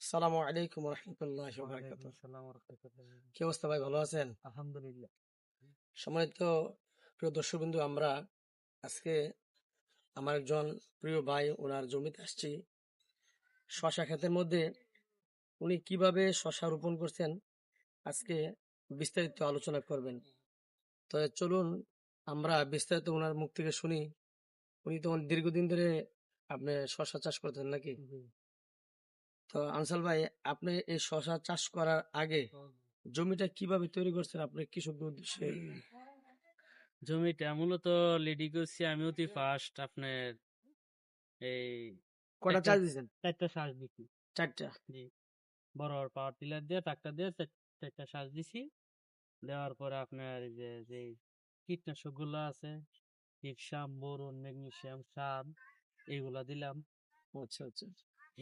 আসসালামু আলাইকুম রহমতুল্লাহি ওয়া বারাকাতুহু। কি অবস্থা ভাই, ভালো আছেন? আলহামদুলিল্লাহ। সম্মানিত প্রিয় দর্শকবৃন্দু, আমরা আজকে আমার একজন প্রিয় ভাই ওনার জমিতে আসছি। শশা ক্ষেতের মধ্যে উনি কিভাবে শশা রোপণ করছেন আজকে বিস্তারিত আলোচনা করবেন। তো চলুন আমরা বিস্তারিত ওনার মুখ থেকে শুনি। উনি তো অনেক দীর্ঘদিন ধরে আপনি শশা চাষ করতেন নাকি? তো আনসার ভাই, আপনি এই শশা চাষ করার আগে জমিটা কিভাবে তৈরি করছেন আপনি কৃষকদের উদ্দেশ্যে? জমিটা মূলত লেডি করছি আমি অতি ফার্স্ট আপনার এই কটা চাষ দিয়েছেন? 4টা শ্বাস দিছি। 4টা। জি, বড় পাওয়ার টিলার দিয়ে ট্রাক্টর দিয়ে 4টা শ্বাস দিছি। দেওয়ার পরে আপনার এই যে কীটনাশক গুলো আছে, জিপসাম, বোরন, ম্যাগনেসিয়াম, সার, এইগুলা দিলাম। আচ্ছা আচ্ছা।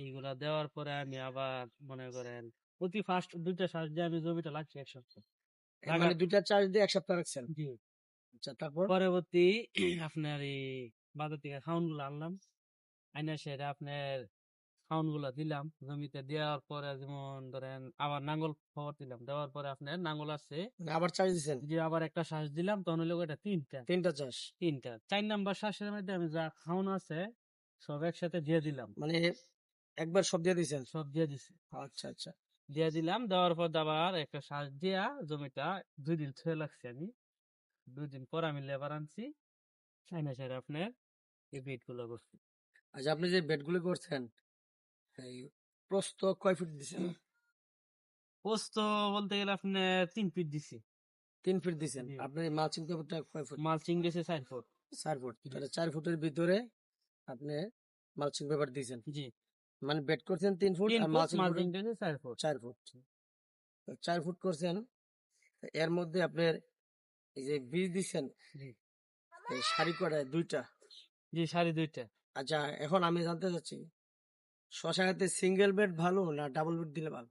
এইগুলা দেওয়ার পরে আমি আবার মনে করেন অতি ফার্স্ট 2টা শ্বাস দিয়ে আমি জমিটা লাগছি 1 সপ্তাহ মানে 2টা চাষ দিয়ে 1 সপ্তাহ রাখছেন? জি। আচ্ছা, তারপর? পরবর্তী আপনার এই বাজার থেকে খাউন গুলো আনলাম, আইনা সেটা আপনার খাউন গুলা দিলাম জমিতে। দেওয়ার পরে যেমন ধরেন আবার নাঙ্গল খবর দিলাম, দেওয়ার পরে আপনার নাঙ্গল আছে মানে আবার চাষ দিয়েছেন? যে আবার একটা শ্বাস দিলাম, তখন হলো এটা 3টা চাষ? 4 নাম্বার শ্বাসের মধ্যে আমি যা খাউন আছে সব একসাথে দিয়ে দিলাম, মানে একবার সব দিয়ে দিয়েছেন? সব দিয়ে দিছি। আচ্ছা আচ্ছা। দিয়ে দিলাম, দেওয়ার পর আবার একটা শ্বাস দিয়া জমিটা 2 দিন ছুঁয়ে লাগছে আমি। 2 দিন পর আমি লেবার আনছি, আইনা সেটা আপনার এই বেড গুলো করছি। আচ্ছা, আপনি যে বেডগুলো করছেন, এই প্রস্থ কয় ফিট দিছেন? পোস্ত বলতে গেলে আপনি 3 ফিট দিছি। 3 ফিট দিছেন। জি। আপনার মালচিং পেপারটা কয় ফুট? মালচিং দিছে 4 ফুট। 4 ফুট। জি। তাহলে 4 ফুটের ভিতরে আপনি মালচিং পেপার দিয়েছেন। জি, মানে বেড করছেন 3 ফুট 3 আর ফুট মালচিং পেপার মালচিং দিছে 4 ফুট। 4 ফুট। 4 ফুট করছেন। এর মধ্যে আপনার এই যে বীজ দিচ্ছেন, জি। এই সারি কটায়? 2টা? জি, সাড়ে 2টা। আচ্ছা, এখন আমি জানতে চাচ্ছি শশা ক্ষেতে সিঙ্গেল বেড ভালো না ডাবল বেড দিলে ভালো?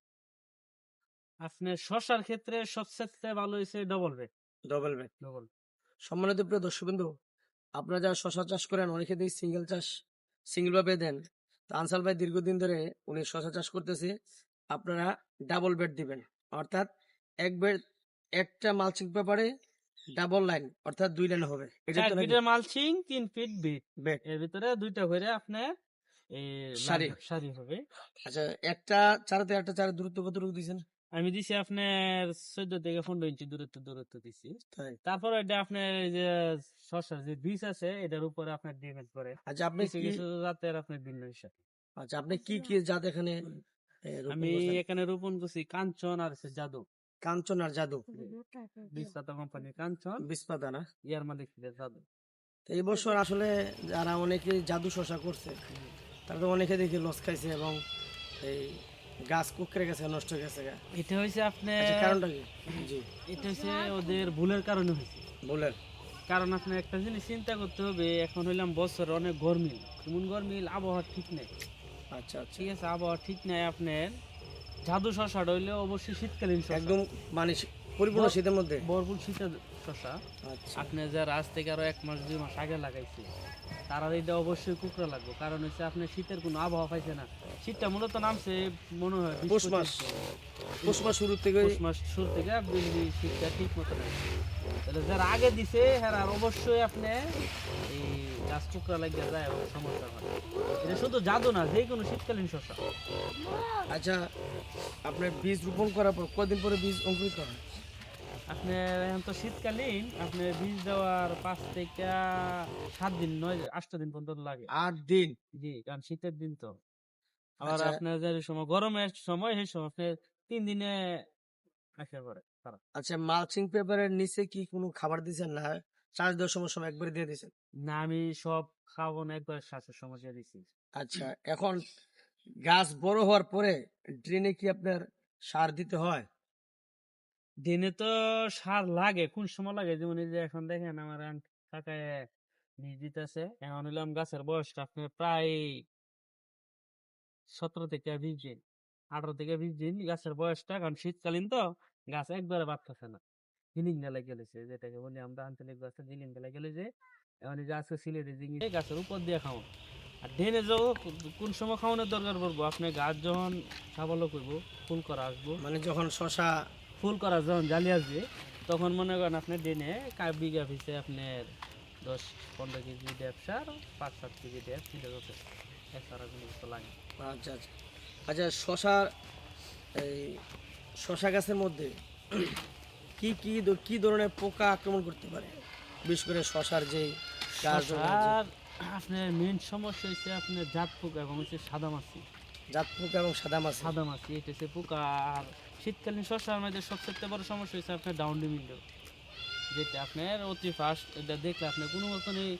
আপনার শশার ক্ষেত্রে সবচেয়ে ভালো হয়েছে double bed. Double bed. Double. সম্মানিত প্রিয় দর্শকবৃন্দু, আপনারা যারা শশা চাষ করেন অনেকে দেখি সিঙ্গেল চাষ সিঙ্গেল ভাবে দেন। তো আনসার ভাই দীর্ঘদিন ধরে উনি শশা চাষ করতেছে। আপনারা ডাবল বেড দিবেন, অর্থাৎ এক বেড, একটা মালচিং পেপারে ডাবল লাইন, অর্থাৎ 2 লাইন হবে, এটা 4 তো নাকি? ফিটের মালচিং, 3 ফিট বেড। বেড এর ভিতরে 2টা করে আপনার এই সারি। সারি হবে। আচ্ছা, একটা চারা থেকে একটা চারের দূরত্ব কতটুকু দিয়েছেন? আমি দিছি আপনার 14 থেকে 15 ইঞ্চি দূরত্ব দিছি। তাই? তারপর এটা আপনার এই যে শশার যে বীজ আছে এটার উপরে আপনার ডিপেন্ড করে। আচ্ছা, আপনি কিছু কি কিছু জাতের আপনার ভিন্ন হিসাবে। আচ্ছা, আপনি কি কি জাত এখানে রোপণ আমি করছেন? এখানে রোপণ করছি কাঞ্চন আর হচ্ছে জাদু। কাঞ্চন আর জাদু? বীজ পাতা কোম্পানির কাঞ্চন, বিষপাতা না? ইয়ার মালিক জাদু। তো এই বছর আসলে যারা অনেকে জাদু শশা করছে তারা তো অনেকে দেখি লস খাইছে এবং এই গাছ কুকড়ে গেছে, নষ্ট হয়ে গেছে গা। এটা হয়েছে আপনার, আচ্ছা, কারণটা কি? জি, এটা হচ্ছে ওদের ভুলের কারণে হয়েছে। বলেন। কারণ আপনি একটা জিনিস চিন্তা করতে হবে, এখন হইলাম বছর অনেক গরমিল, এমন গরমিল, আবহাওয়া ঠিক নেই। আচ্ছা আচ্ছা। ঠিক আছে, আবহাওয়া ঠিক নাই আপনার। জাদু শশাটা হইলে অবশ্যই শীতকালীন শশা, একদম মানে পরিপূর্ণ শীতের মধ্যে? ভরপুর শীতের শশা। আচ্ছা আপনি যারা আজ থেকে আরো 1 মাস 2 মাস আগে লাগাইছে তারা এটা অবশ্যই কুকড়া লাগবে। কারণ হচ্ছে আপনি শীতের কোনো আবহাওয়া পাইছে না। শীতটা মূলত নামছে মনে হয় পৌষ মাস, পৌষ মাস শুরু থেকে। পৌষ মাস শুরু থেকে শীতটা ঠিক মতো নাই। তাহলে যারা আগে দিছে হ্যাঁ আর অবশ্যই আপনি এই গাছ কুকড়া লাগিয়ে যায় এবং সমস্যা হয়। এটা শুধু জাদু না, যে কোনো শীতকালীন শশা। আচ্ছা, আপনার বীজ রোপণ করার পর কদিন পরে বীজ অঙ্কুরিত হয়? আপনার এখন তো শীতকালীন, আপনার বীজ দেওয়ার 5 থেকে 7 দিন, 8 দিন পর্যন্ত লাগে। 8 দিন? জি, কারণ শীতের দিন তো। আবার আচ্ছা আপনার যে সময় গরমের সময় সেই সময় আপনার 3 দিনে আসে পড়ে তারা। আচ্ছা, মালচিং পেপারের নিচে কি কোনো খাবার দিয়েছেন না চাষ দেওয়ার সময় সময় একবারে দিয়ে দিয়েছেন? না, আমি সব খাওয়াবো না, একবার শ্বাসের সমস্যা দিছি। আচ্ছা, এখন গাছ বড় হওয়ার পরে ড্রেনে কি আপনার সার দিতে হয়? দিনে তো সার লাগে, কোন সময় লাগে যেমন এই যে এখন দেখেন আমার কাকায় বীজ দিতেছে, এখন হইলাম গাছের বয়সটা আপনার প্রায় 17 থেকে 20 দিন, 18 থেকে 20 দিন গাছের বয়সটা। কারণ শীতকালীন তো গাছ একবারে বাড়তেছে না, জিলিং গেলে গেলেছে, যেটাকে বলি আমরা আঞ্চলিক ভাষা জিলিং গেলে গেলে যে। এখন এই যে আজকে সিলেটে জিনিস গাছের উপর দিয়ে খাও, আর ডেনে যখন কোন সময় খাওয়ানোর দরকার পড়বো, আপনি গাছ যখন সাবলক করব, ফুল করা আসবো, মানে যখন শশা ফুল করা যখন জালি আসবে, তখন মনে করেন আপনি ডেনে বিঘা পিছে আপনার 10-15 কেজি ড্যাপ সার, 5-7 কেজি ড্যাপ দিলে যথেষ্ট। এছাড়া কোনো কিছু লাগে না। আচ্ছা আচ্ছা আচ্ছা শশার এই শশা গাছের মধ্যে কি ধরনের পোকা আক্রমণ করতে পারে, বিশেষ করে শশার যে গাছ শশার আপনার মেন সমস্যা হচ্ছে আপনার জাত পোকা এবং হচ্ছে সাদা মাছি। জাত পোকা এবং সাদা মাছি। সাদা মাছি এটা হচ্ছে পোকা। আর শীতকালীন শশার মধ্যে সবচেয়ে বড় সমস্যা হচ্ছে আপনার ডাউন্ডি মিল্ডেও, যেটা আপনার অতি ফাস্ট। এটা দেখলে আপনি কোনো মতন এই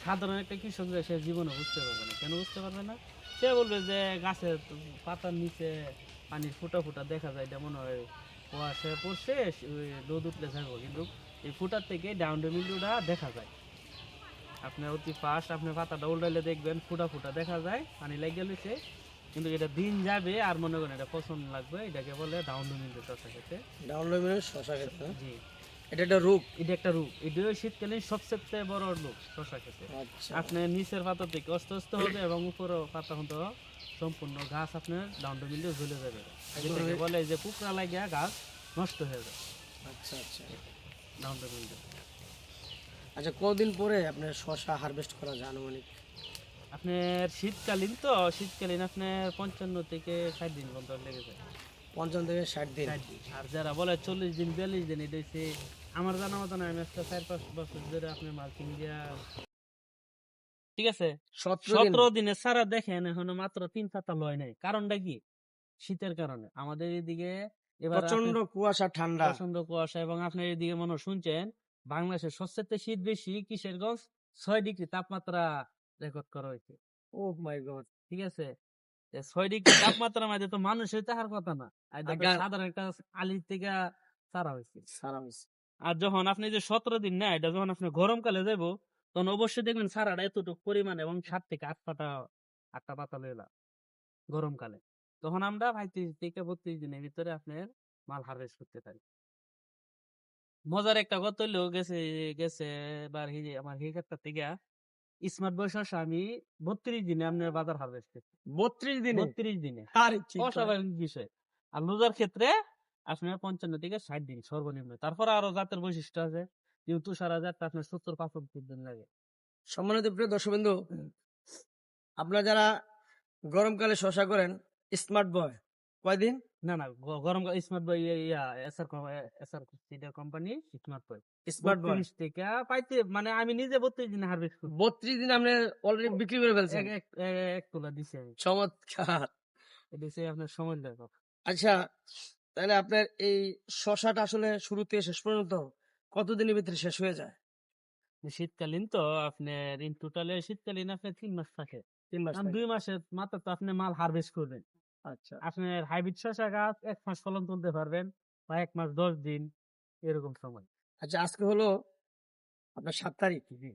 সাধারণ একটা কৃষক সে জীবনে বুঝতে পারবে না। কেন বুঝতে পারবে না? সে বলবে যে গাছের পাতার নিচে পানির ফুটা ফুটা দেখা যায়, এটা মনে হয় কুয়াশা পড়ছে, ওই রোদ উঠলে থাকবো, কিন্তু এই ফুটার থেকে ডাউন্ডি মিল্ডুটা দেখা যায়। আপনার অতি ফাস্ট আপনি পাতাটা উল্টাইলে দেখবেন ফুটা ফুটা দেখা যায়, পানি লেগে গেছে। কিন্তু এটা দিন যাবে আর মনে করেন এটা পছন্দ লাগবে, এটাকে বলে ডাউন্ডি মিল্ডু শশা খেতে। ডাউনলোড শশা খেতে না? জি, এটা একটা রোগ। এটা একটা রোগ। এটা শীতকালীন সবচেয়ে বড় রোগ শশা খেতে। আচ্ছা আপনার নিচের পাতা থেকে আস্তে আস্তে হবে এবং উপরের পাতা হতো সম্পূর্ণ গাছ আপনার ডাউন্ডি মিল্ডে ঝুলে যাবে, যেটাকে বলে যে পোকা লাগিয়া গাছ নষ্ট হয়ে যায়, আচ্ছা আচ্ছা ডাউন্ডি মিল্ডে। আচ্ছা কতদিন পরে আপনার শশা হারভেস্ট করা যায় আনুমানিক? আপনার শীতকালীন তো, শীতকালীন আপনার 55 থেকে 60 দিন পর্যন্ত লেগে যায়। 55 থেকে 60 দিন। 60 দিন। আর যারা বলে 40 দিন 42 দিন, এটা হচ্ছে আমার জানা মতো না। আমি একটা 4-5 বছর ধরে আপনি মালচিং দিয়া, ঠিক আছে, 17 দিন। 17 দিনে সারা দেখেন এখনো মাত্র 3 পাতা লয় নাই। কারণটা কি? শীতের কারণে আমাদের এদিকে এবার প্রচন্ড কুয়াশা ঠান্ডা। প্রচন্ড কুয়াশা, এবং আপনার এদিকে মনে হয় শুনছেন বাংলাদেশের সবচেয়ে শীত বেশি কিশোরগঞ্জ, 6 ডিগ্রি তাপমাত্রা রেকর্ড করা হয়েছে। ও মাই গড। ঠিক আছে, 6 ডিগ্রি তাপমাত্রার মধ্যে তো মানুষের তাহার কথা না, আর এটা তো আগা সাধারণ একটা আলির থেকে ছাড়া হয়েছে। সারা হইছে। আর যখন আপনি যে 17 দিন না, এটা যখন আপনি গরমকালে যাব, তখন অবশ্যই দেখবেন সারাটা এতটুকু পরিমাণ এবং 7 থেকে 8 পাতা পাতা লইলা গরমকালে। তখন আমরা 35 থেকে 32 দিনের ভিতরে আপনার মাল হারভেস্ট করতে পারি। মজার একটা কথা হইলো, গেছে গেছে এবার আমার হিসাবটা থেকে স্মার্ট বয় শস্য আমি 32 দিনে আপনার বাজার হারভেস্ট করছি। 32 দিনে? 32 দিনে আরে কি কয়? অস্বাভাবিক বিষয়। আর লুজার ক্ষেত্রে আপনার 55 থেকে 60 দিন সর্বনিম্ন। তারপরে আরো জাতের বৈশিষ্ট্য আছে, যেহেতু সারা জাতটা আপনার 70-75 দিন লাগে। সম্মানিত প্রিয় দর্শকবৃন্দ, আপনারা যারা গরমকালে শশা করেন, স্মার্ট বয় কয়দিন? না না, গরম স্মার্ট বয় এসআর সিডার company smart boy smart boy 32 থেকে পাইতে, মানে আমি নিজে 32 দিনে হারভেস্ট করছি। 32 দিন আপনি অলরেডি বিক্রি করে ফেলছেন। এক তোলা দিছে আমি। চমৎকার। এটা হচ্ছে আপনার সময় লাগে। আচ্ছা তাহলে আপনার এই শশাটা আসলে শুরু থেকে শেষ পর্যন্ত কতদিনের ভিতরে শেষ হয়ে যায়? শীতকালীন তো আপনার ইন টোটালে শীতকালীন আপনার 3 মাস থাকে। 3 মাস কারণ থাকে। 2 মাসের মাত্র তো আপনি মাল হারভেস্ট করবেন। আচ্ছা আপনার হাইব্রিড শসা গাছ 1 মাস ফলন তুলতে পারবেন, বা 1 মাস 10 দিন এরকম সময়। আচ্ছা আজকে হলো আপনার 7 তারিখ। জি,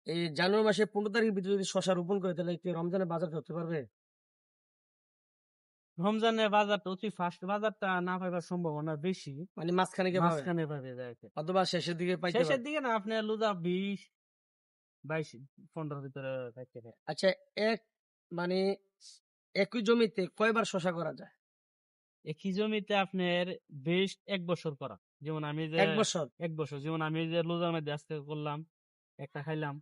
এই জানুয়ারি মাসের 15 তারিখের ভিতরে যদি শশা রোপণ করে তাহলে কি রমজানের বাজার ধরতে পারবে? রমজানের বাজারটা অতি ফাস্ট, বাজারটা না পাইবার সম্ভাবনা বেশি। মানে মাঝখানে কে পাবে মাঝখানে পাবে যায়, অথবা শেষের দিকে পাইতে শেষের পারে। দিকে না আপনার লুজা 20-22-15 ভিতরে পাইতে পারে। আচ্ছা এক মানে একই জমিতে কয়বার শশা করা যায়? একই জমিতে আপনার বেশ 1 বছর করা। যেমন আমি যে 1 বছর? 1 বছর, যেমন আমি যে লুজার মধ্যে আজকে করলাম, একটা খাইলাম,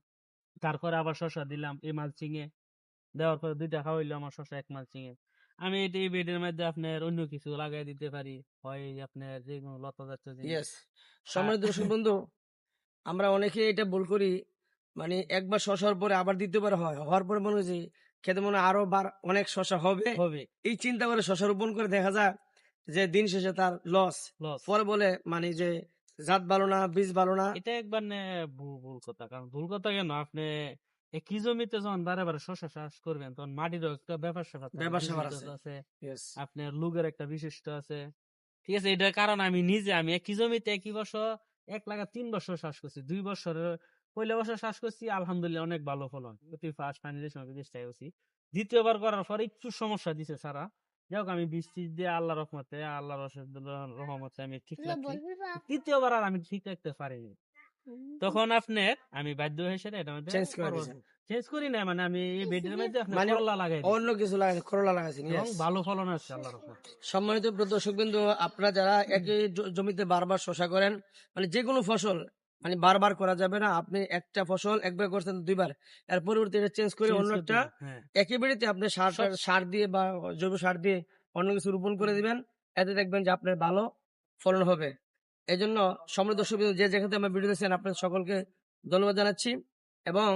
তারপরে আবার শসা দিলাম এই মালচিং এ, দেওয়ার পরে 2টা খাওয়াইলো আমার শসা এক মালচিং এ। আমি এই বেডের মধ্যে আপনার অন্য কিছু লাগাই দিতে পারি, হয় আপনার যে কোনো লতা জাতীয় জিনিস। ইয়েস। সম্মানিত দর্শক বন্ধু, আমরা অনেকে এটা ভুল করি, মানে একবার শশা হওয়ার পরে আবার দ্বিতীয়বার হয়, হওয়ার পরে মনে হয় যে খেতে মনে হয় আরো বার অনেক শশা হবে, হবে এই চিন্তা করে শশা রোপণ করে দেখা যায় যে দিন শেষে তার লস। লস। পরে বলে মানে যে জাত ভালো না, বীজ ভালো না। এটা একবার ভুল কথা। কারণ ভুল কথা কেন, আপনি একই জমিতে যখন বারে বারে শসা চাষ করবেন, তখন মাটিরও একটা ব্যাপার স্যাপার থাকে, ব্যাপার স্যাপার আছে। বিশিষ্টতা আছে, Yes. আপনার লুগের একটা বিশিষ্ট আছে। ঠিক আছে, এটার কারণ আমি একই জমিতে একই বছর 1 লাগা 3 বছর চাষ করছি। 2 বছরের পয়লা বছর চাষ করছি, আলহামদুলিল্লাহ অনেক ভালো ফলন, প্রতি ফার্স্ট ফাইনালের সময় চেষ্টা করছি। দ্বিতীয়বার করার পর একটু সমস্যা দিছে সারা। যাই হোক, আমি বৃষ্টি দিয়ে আল্লাহ রহমতে, আল্লাহ রহমতে আমি ঠিক রাখছি। তৃতীয়বার আর আমি ঠিক রাখতে পারিনি। তখন আপনার আমি বাধ্য হয়ে সেটা এটা মধ্যে চেঞ্জ করে দিয়েছেন। চেঞ্জ করি না, মানে আমি এই বেডের মধ্যে আপনার মানে করলা লাগাই দিই অন্য কিছু লাগাইছেন, করলা লাগাইছেন, এবং yes। ভালো ফলন আসছে আল্লাহর রহমতে। সম্মানিত প্রিয় দর্শকবৃন্দ, আপনারা যারা একই জমিতে বারবার শশা করেন, মানে যে কোনো ফসল মানে বারবার করা যাবে না। আপনি একটা ফসল একবার করছেন দুইবার, এর পরিবর্তে এটা চেঞ্জ করে চেঞ্জ অন্য করে একটা দিবেন, হ্যাঁ। একই বেড়িতে আপনি সার দিয়ে বা জৈব সার দিয়ে অন্য কিছু রোপণ করে দিবেন, এতে দেখবেন যে আপনার ভালো ফলন হবে। এই জন্য সম্মানিত দর্শকবৃন্দ, যে যেখানে আমার ভিডিও দেখছেন আপনাদের সকলকে ধন্যবাদ জানাচ্ছি, এবং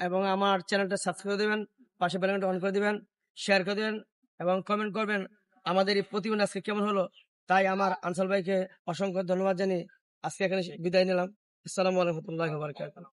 এবং আমার চ্যানেলটা সাবস্ক্রাইব করে দেবেন, পাশে বেল আইকনটা অন করে দিবেন, শেয়ার করে দেবেন এবং কমেন্ট করবেন আমাদের এই প্রতিবেদন আজকে কেমন হলো। তাই আমার আনসার ভাইকে অসংখ্য ধন্যবাদ জানিয়ে আজকে এখানে বিদায় নিলাম। আসসালামু আলাইকুম ওয়া রাহমাতুল্লাহি ওয়া বারাকাতুহু।